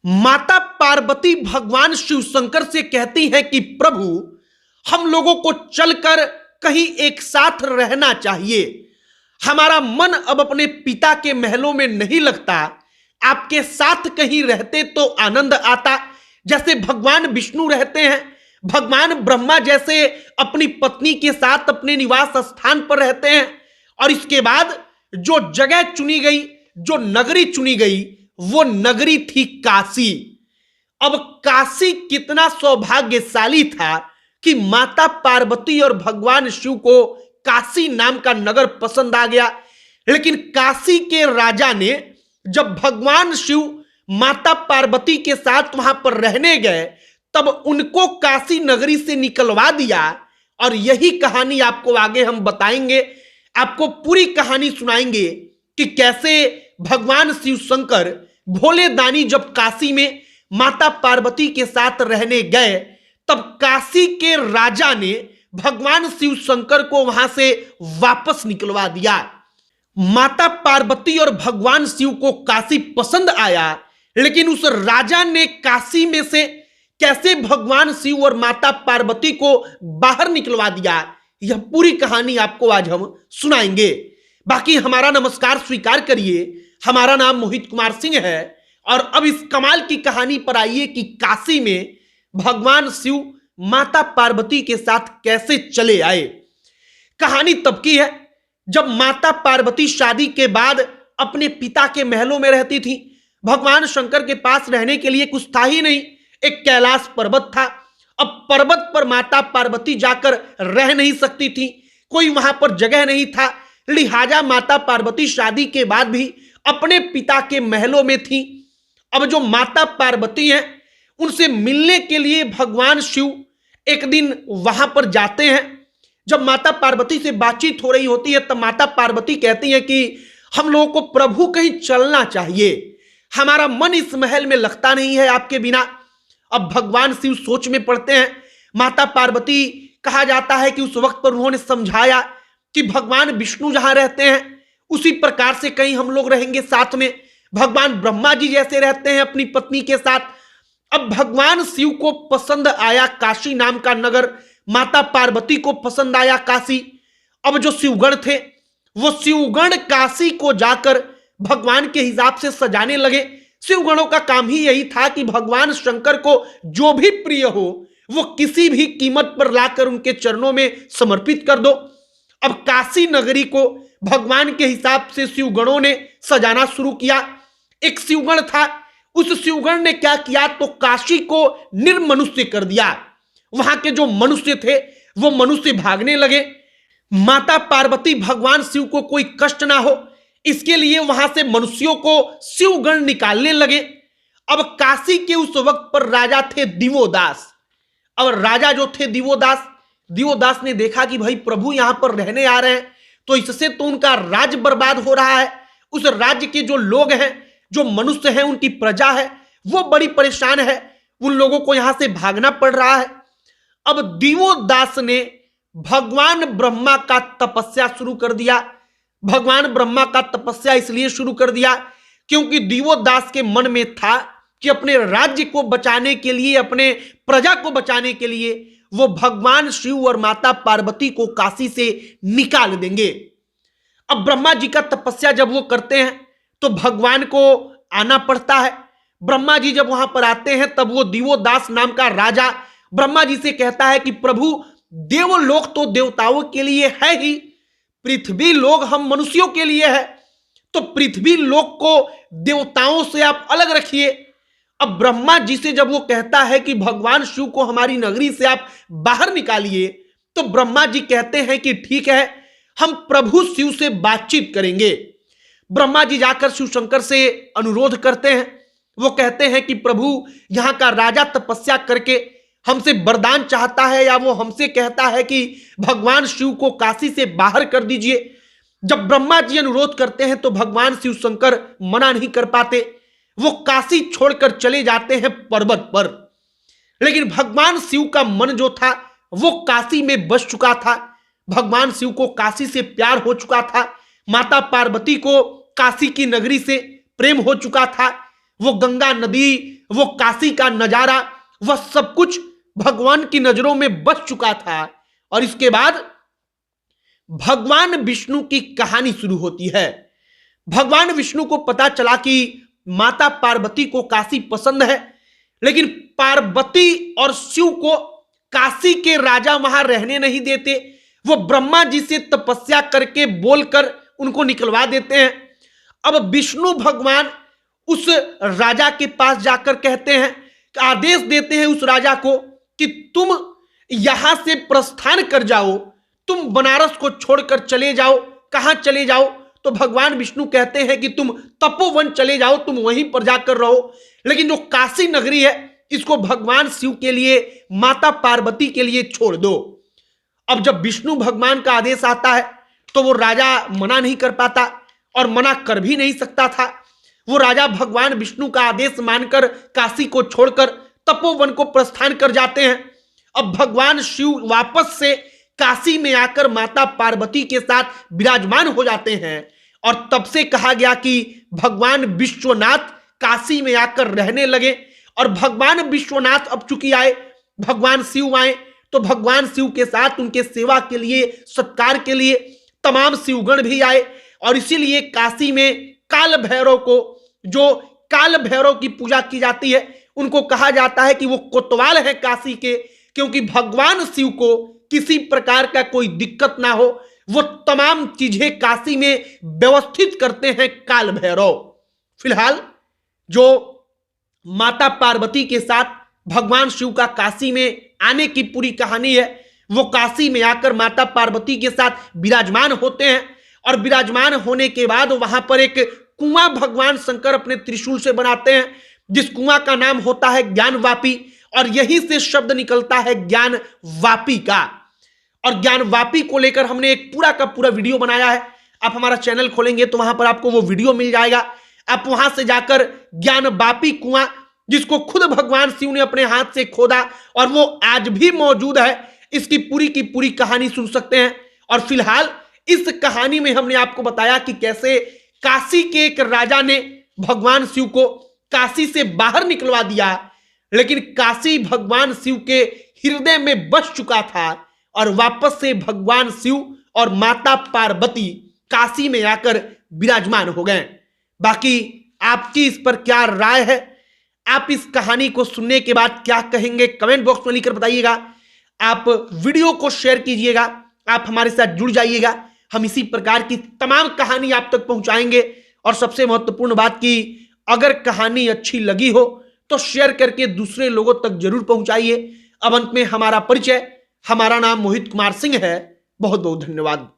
माता पार्वती भगवान शिव शंकर से कहती हैं कि प्रभु, हम लोगों को चलकर कहीं एक साथ रहना चाहिए। हमारा मन अब अपने पिता के महलों में नहीं लगता। आपके साथ कहीं रहते तो आनंद आता। जैसे भगवान विष्णु रहते हैं, भगवान ब्रह्मा जैसे अपनी पत्नी के साथ अपने निवास स्थान पर रहते हैं। और इसके बाद जो जगह चुनी गई, जो नगरी चुनी गई, वो नगरी थी काशी। अब काशी कितना सौभाग्यशाली था कि माता पार्वती और भगवान शिव को काशी नाम का नगर पसंद आ गया। लेकिन काशी के राजा ने जब भगवान शिव माता पार्वती के साथ वहां पर रहने गए, तब उनको काशी नगरी से निकलवा दिया। और यही कहानी आपको आगे हम बताएंगे, आपको पूरी कहानी सुनाएंगे कि कैसे भगवान शिव शंकर भोले दानी जब काशी में माता पार्वती के साथ रहने गए, तब काशी के राजा ने भगवान शिव शंकर को वहां से वापस निकलवा दिया। माता पार्वती और भगवान शिव को काशी पसंद आया, लेकिन उस राजा ने काशी में से कैसे भगवान शिव और माता पार्वती को बाहर निकलवा दिया, यह पूरी कहानी आपको आज हम सुनाएंगे। बाकी हमारा नमस्कार स्वीकार करिए। हमारा नाम मोहित कुमार सिंह है और अब इस कमाल की कहानी पर आइए कि काशी में भगवान शिव माता पार्वती के साथ कैसे चले आए। कहानी तब की है जब माता पार्वती शादी के बाद अपने पिता के महलों में रहती थी। भगवान शंकर के पास रहने के लिए कुछ था ही नहीं, एक कैलाश पर्वत था। अब पर्वत पर माता पार्वती जाकर रह नहीं सकती थी, कोई वहां पर जगह नहीं था। लिहाजा माता पार्वती शादी के बाद भी अपने पिता के महलों में थी। अब जो माता पार्वती हैं, उनसे मिलने के लिए भगवान शिव एक दिन वहां पर जाते हैं। जब माता पार्वती से बातचीत हो रही होती है, तब माता पार्वती कहती हैं कि हम लोगों को प्रभु कहीं चलना चाहिए, हमारा मन इस महल में लगता नहीं है आपके बिना। अब भगवान शिव सोच में पड़ते हैं। माता पार्वती, कहा जाता है कि उस वक्त पर उन्होंने समझाया कि भगवान विष्णु जहां रहते हैं उसी प्रकार से कहीं हम लोग रहेंगे साथ में। भगवान ब्रह्मा जी जैसे रहते हैं अपनी पत्नी के साथ। अब भगवान शिव को पसंद आया काशी नाम का नगर, माता पार्वती को पसंद आया काशी। अब जो शिवगण थे, वो शिवगण काशी को जाकर भगवान के हिसाब से सजाने लगे। शिवगणों का काम ही यही था कि भगवान शंकर को जो भी प्रिय हो वो किसी भी कीमत पर लाकर उनके चरणों में समर्पित कर दो। अब काशी नगरी को भगवान के हिसाब से शिवगणों ने सजाना शुरू किया। एक शिवगण था, उस शिवगण ने क्या किया तो काशी को निर्मनुष्य कर दिया। वहां के जो मनुष्य थे वो मनुष्य भागने लगे। माता पार्वती भगवान शिव को कोई कष्ट ना हो, इसके लिए वहां से मनुष्यों को शिवगण निकालने लगे। अब काशी के उस वक्त पर राजा थे दिवोदास। अब राजा जो थे दिवोदास ने देखा कि भाई प्रभु यहां पर रहने आ रहे हैं, तो इससे तो उनका राज्य बर्बाद हो रहा है। उस राज्य के जो लोग हैं, जो मनुष्य हैं, उनकी प्रजा है, वो बड़ी परेशान है। उन लोगों को यहां से भागना पड़ रहा है। अब दिवोदास ने भगवान ब्रह्मा का तपस्या शुरू कर दिया। भगवान ब्रह्मा का तपस्या इसलिए शुरू कर दिया क्योंकि दिवोदास के मन में था कि अपने राज्य को बचाने के लिए, अपने प्रजा को बचाने के लिए वो भगवान शिव और माता पार्वती को काशी से निकाल देंगे। अब ब्रह्मा जी का तपस्या जब वो करते हैं तो भगवान को आना पड़ता है। ब्रह्मा जी जब वहां पर आते हैं, तब वो दिवोदास नाम का राजा ब्रह्मा जी से कहता है कि प्रभु, देवलोक तो देवताओं के लिए है ही, पृथ्वी लोक हम मनुष्यों के लिए है, तो पृथ्वी लोक को देवताओं से आप अलग रखिए। अब ब्रह्मा जी से जब वो कहता है कि भगवान शिव को हमारी नगरी से आप बाहर निकालिए, तो ब्रह्मा जी कहते हैं कि ठीक है, हम प्रभु शिव से बातचीत करेंगे। ब्रह्मा जी जाकर शिव शंकर से अनुरोध करते हैं। वो कहते हैं कि प्रभु, यहां का राजा तपस्या करके हमसे वरदान चाहता है, या वो हमसे कहता है कि भगवान शिव को काशी से बाहर कर दीजिए। जब ब्रह्मा जी अनुरोध करते हैं तो भगवान शिव शंकर मना नहीं कर पाते। वो काशी छोड़कर चले जाते हैं पर्वत पर। लेकिन भगवान शिव का मन जो था वो काशी में बस चुका था। भगवान शिव को काशी से प्यार हो चुका था। माता पार्वती को काशी की नगरी से प्रेम हो चुका था। वो गंगा नदी वो काशी का नजारा, वह सब कुछ भगवान की नजरों में बस चुका था। और इसके बाद भगवान विष्णु की कहानी शुरू होती है। भगवान विष्णु को पता चला कि माता पार्वती को काशी पसंद है, लेकिन पार्वती और शिव को काशी के राजा वहां रहने नहीं देते। वो ब्रह्मा जी से तपस्या करके बोलकर उनको निकलवा देते हैं। अब विष्णु भगवान उस राजा के पास जाकर कहते हैं, आदेश देते हैं उस राजा को कि तुम यहां से प्रस्थान कर जाओ, तुम बनारस को छोड़कर चले जाओ। कहां चले जाओ? तो भगवान विष्णु कहते हैं कि तुम तपोवन चले जाओ, तुम वहीं पर जाकर रहो। लेकिन जो काशी नगरी है, इसको भगवान शिव के लिए, माता पार्वती के लिए छोड़ दो। अब जब विष्णु भगवान का आदेश आता है तो वो राजा मना नहीं कर पाता, और मना कर भी नहीं सकता था। वो राजा भगवान विष्णु का आदेश मानकर काशी को छोड़कर तपोवन को प्रस्थान कर जाते हैं। अब भगवान शिव वापस से काशी में आकर माता पार्वती के साथ विराजमान हो जाते हैं। और तब से कहा गया कि भगवान विश्वनाथ काशी में आकर रहने लगे। और भगवान विश्वनाथ अब चूंकि आए, भगवान शिव आए, तो भगवान शिव के साथ उनके सेवा के लिए, सत्कार के लिए तमाम शिवगण भी आए। और इसीलिए काशी में काल भैरव को, जो काल भैरव की पूजा की जाती है, उनको कहा जाता है कि वो कोतवाल है काशी के, क्योंकि भगवान शिव को किसी प्रकार का कोई दिक्कत ना हो, वो तमाम चीजें काशी में व्यवस्थित करते हैं काल भैरव। फिलहाल जो माता पार्वती के साथ भगवान शिव का काशी में आने की पूरी कहानी है, वो काशी में आकर माता पार्वती के साथ विराजमान होते हैं। और विराजमान होने के बाद वहां पर एक कुआं भगवान शंकर अपने त्रिशूल से बनाते हैं, जिस कुआं का नाम होता है ज्ञान वापी। और यहीं से शब्द निकलता है ज्ञान वापी का। और ज्ञान वापी को लेकर हमने एक पूरा का पूरा वीडियो बनाया है। आप हमारा चैनल खोलेंगे तो वहां पर आपको वो वीडियो मिल जाएगा। आप वहां से जाकर ज्ञान वापी कुआं, जिसको खुद भगवान शिव ने अपने हाथ से खोदा और वो आज भी मौजूद है, इसकी पूरी की पूरी कहानी सुन सकते हैं। और फिलहाल इस कहानी में हमने आपको बताया कि कैसे काशी के एक राजा ने भगवान शिव को काशी से बाहर निकलवा दिया, लेकिन काशी भगवान शिव के हृदय में बस चुका था। और वापस से भगवान शिव और माता पार्वती काशी में आकर विराजमान हो गए। बाकी आपकी इस पर क्या राय है? आप इस कहानी को सुनने के बाद क्या कहेंगे? कमेंट बॉक्स में लिखकर बताइएगा। आप वीडियो को शेयर कीजिएगा, आप हमारे साथ जुड़ जाइएगा। हम इसी प्रकार की तमाम कहानी आप तक पहुंचाएंगे। और सबसे महत्वपूर्ण बात कि अगर कहानी अच्छी लगी हो तो शेयर करके दूसरे लोगों तक जरूर पहुंचाइए। अब अंत में हमारा परिचय, हमारा नाम मोहित कुमार सिंह है। बहुत बहुत धन्यवाद।